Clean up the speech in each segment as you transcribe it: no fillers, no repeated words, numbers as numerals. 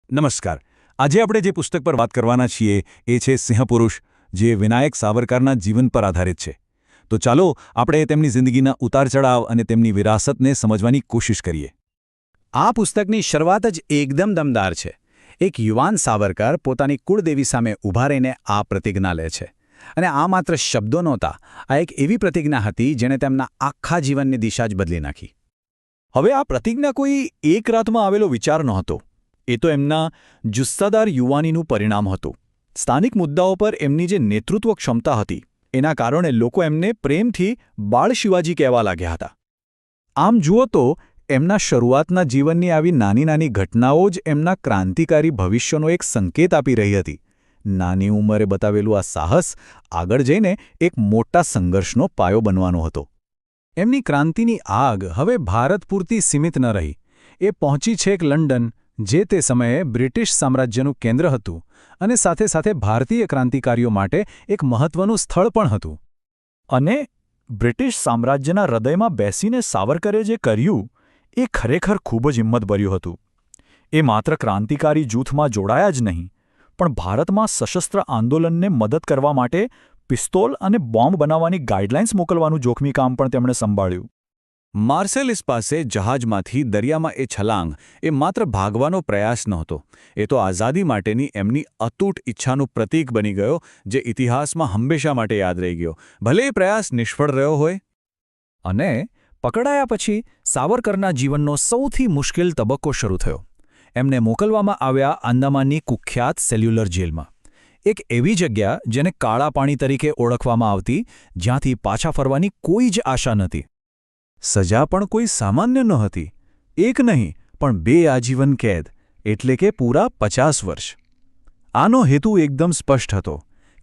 નમસ્કાર. આજે આપણે જે પુસ્તક પર વાત કરવાના છીએ એ છે સિંહપુરુષ, જે વિનાયક સાવરકરના જીવન પર આધારિત છે. તો ચાલો આપણે તેમની જિંદગીના ઉતાર-ચઢાવ અને તેમની વિરાસતને સમજવાની કોશિશ કરીએ. આ પુસ્તકની શરૂઆત જ એકદમ દમદાર છે. એક યુવાન સાવરકર પોતાની કુળદેવી સામે ઊભા રહીને આ પ્રતિજ્ઞા લે છે. અને આ માત્ર શબ્દો નહોતા, આ એક એવી પ્રતિજ્ઞા હતી જેણે તેમના આખા જીવનની દિશા જ બદલી નાખી. હવે આ પ્રતિજ્ઞા કોઈ એક રાતમાં આવેલો વિચાર નહોતો. એ તો એમના જુસ્સાદાર યુવાનીનું પરિણામ હતું. સ્થાનિક મુદ્દાઓ પર એમની જે નેતૃત્વ ક્ષમતા હતી એના કારણે લોકો એમને પ્રેમથી બાળ શિવાજી કહેવા લાગ્યા હતા. આમ જુઓ તો એમના શરૂઆતના જીવનની આવી નાની નાની ઘટનાઓ જ એમના ક્રાંતિકારી ભવિષ્યનો એક સંકેત આપી રહી હતી. નાની ઉંમરે બતાવેલું આ સાહસ આગળ જઈને એક મોટા સંઘર્ષનો પાયો બનવાનો હતો. એમની ક્રાંતિની આગ હવે ભારત પૂરતી સીમિત ન રહી. એ પહોંચી છેક લંડન, જે તે સમયે બ્રિટિશ સામ્રાજ્યનું કેન્દ્ર હતું અને સાથે સાથે ભારતીય ક્રાંતિકારીઓ માટે એક મહત્વનું સ્થળ પણ હતું. અને બ્રિટિશ સામ્રાજ્યના હૃદયમાં બેસીને સાવરકરે જે કર્યું એ ખરેખર ખૂબ જ હિંમતભર્યું હતું. એ માત્ર ક્રાંતિકારી જૂથમાં જોડાયા જ નહીં, પણ ભારતમાં સશસ્ત્ર આંદોલનને મદદ કરવા માટે પિસ્તોલ અને બોમ્બ બનાવવાની ગાઈડલાઇન્સ મોકલવાનું જોખમી કામ પણ તેમણે સંભાળ્યું. માર્સેલિસ પાસે જહાજમાંથી દરિયામાં એ છલાંગ એ માત્ર ભાગવાનો પ્રયાસ નહોતો, એ તો આઝાદી માટેની એમની અતૂટ ઈચ્છાનું પ્રતીક બની ગયો, જે ઇતિહાસમાં હંમેશા માટે યાદ રહી ગયો, ભલે એ પ્રયાસ નિષ્ફળ રહ્યો હોય. અને પકડાયા પછી સાવરકરના જીવનનો સૌથી મુશ્કેલ તબક્કો શરૂ થયો. એમને મોકલવામાં આવ્યા આંદામાનની કુખ્યાત સેલ્યુલર જેલમાં. એક એવી જગ્યા જેને કાળા પાણી તરીકે ઓળખવામાં આવતી, જ્યાંથી પાછા ફરવાની કોઈ જ આશા નહોતી. સજા પણ કોઈ સામાન્ય નહોતી. એક નહીં પણ 2 આજીવન કેદ, એટલે કે પૂરા 50 વર્ષ. આનો હેતુ એકદમ સ્પષ્ટ હતો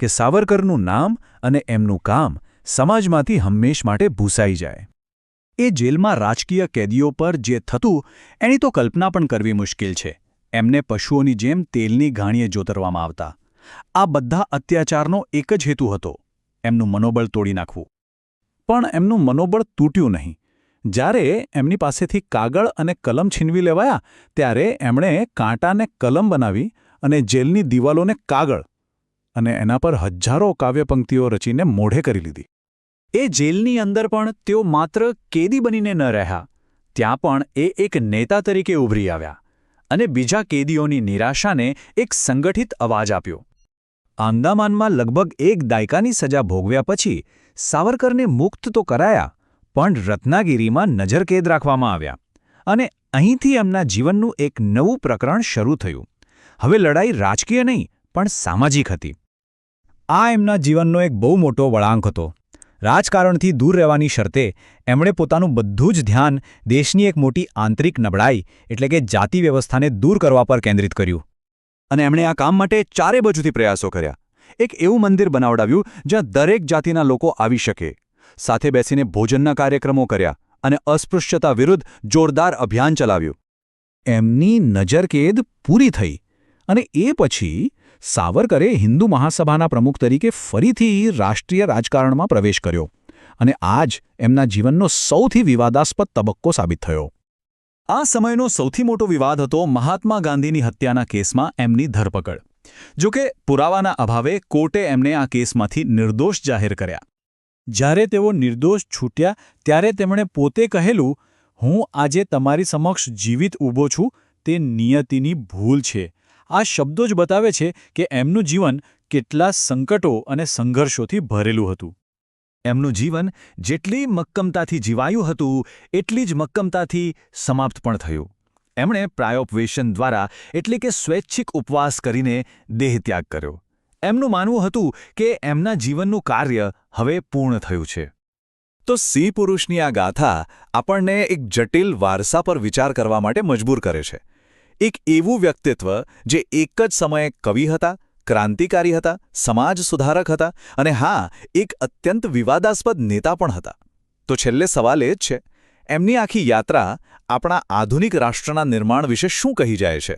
કે સાવરકરનું નામ અને એમનું કામ સમાજમાંથી હંમેશ માટે ભૂસાઈ જાય. એ જેલમાં રાજકીય કેદીઓ પર જે થતું એની તો કલ્પના પણ કરવી મુશ્કેલ છે. એમને પશુઓની જેમ તેલની ઘાણીએ જોતરવામાં આવતા. આ બધા અત્યાચારનો એક જ હેતુ હતો, એમનું મનોબળ તોડી નાખવું. પણ એમનું મનોબળ તૂટ્યું નહીં. જ્યારે એમની પાસેથી કાગળ અને કલમ છીનવી લેવાયા, ત્યારે એમણે કાંટાને કલમ બનાવી અને જેલની દિવાલોને કાગળ અને એના પર હજારો કાવ્યપંક્તિઓ રચીને મોઢે કરી લીધી. એ જેલની અંદર પણ તેઓ માત્ર કેદી બનીને ન રહ્યા, ત્યાં પણ એ એક નેતા તરીકે ઉભરી આવ્યા અને બીજા કેદીઓની નિરાશાને એક સંગઠિત અવાજ આપ્યો. આંદામાનમાં લગભગ 1 દાયકાની સજા ભોગવ્યા પછી સાવરકરને મુક્ત તો કરાયા, પણ રત્નાગીરીમાં નજરકેદ રાખવામાં આવ્યા. અને અહીંથી એમના જીવનનું એક નવું પ્રકરણ શરૂ થયું. હવે લડાઈ રાજકીય નહીં પણ સામાજિક હતી. આ એમના જીવનનો એક બહુ મોટો વળાંક હતો. રાજકારણથી દૂર રહેવાની શરતે એમણે પોતાનું બધું જ ધ્યાન દેશની એક મોટી આંતરિક નબળાઈ એટલે કે જાતિ વ્યવસ્થાને દૂર કરવા પર કેન્દ્રિત કર્યું. અને એમણે આ કામ માટે ચારે બાજુથી પ્રયાસો કર્યા. એક એવું મંદિર બનાવડાવ્યું જ્યાં દરેક જાતિના લોકો આવી શકે, સાથે બેસીને ભોજનના કાર્યક્રમો કર્યા અને અસ્પૃશ્યતા વિરુદ્ધ જોરદાર અભિયાન ચલાવ્યું. એમની નજરકેદ પૂરી થઈ અને એ પછી સાવરકરે હિન્દુ મહાસભાના પ્રમુખ તરીકે ફરીથી રાષ્ટ્રીય રાજકારણમાં પ્રવેશ કર્યો. અને આ જ એમના જીવનનો સૌથી વિવાદાસ્પદ તબક્કો સાબિત થયો. આ સમયનો સૌથી મોટો વિવાદ હતો મહાત્મા ગાંધીની હત્યાના કેસમાં એમની ધરપકડ. જોકે પુરાવાના અભાવે કોર્ટે એમને આ કેસમાંથી નિર્દોષ જાહેર કર્યા. જ્યારે તેઓ નિર્દોષ છૂટ્યા ત્યારે તેમણે પોતે કહેલું, હું આજે તમારી સમક્ષ જીવિત ઊભો છું તે નિયતિની ભૂલ છે. આ શબ્દો જ બતાવે છે કે એમનું જીવન કેટલા સંકટો અને સંઘર્ષોથી ભરેલું હતું. એમનું જીવન જેટલી મક્કમતાથી જીવાયું હતું એટલી જ મક્કમતાથી સમાપ્ત પણ થયું. એમણે પ્રાયોપવેશન દ્વારા એટલે કે સ્વૈચ્છિક ઉપવાસ કરીને દેહત્યાગ કર્યો. એમનું માનવું હતું કે એમના જીવનનું કાર્ય હવે પૂર્ણ થયું છે. તો સિંહપુરુષની આ ગાથા આપણને એક જટિલ વારસા પર વિચાર કરવા માટે મજબૂર કરે છે. એક એવું વ્યક્તિત્વ જે એક જ સમયે કવિ હતા, ક્રાંતિકારી હતા, સમાજ સુધારક હતા અને હા, એક અત્યંત વિવાદાસ્પદ નેતા પણ હતા. તો છેલ્લે સવાલ એ જ છે, એમની આખી યાત્રા આપણા આધુનિક રાષ્ટ્રના નિર્માણ વિશે શું કહી જાય છે?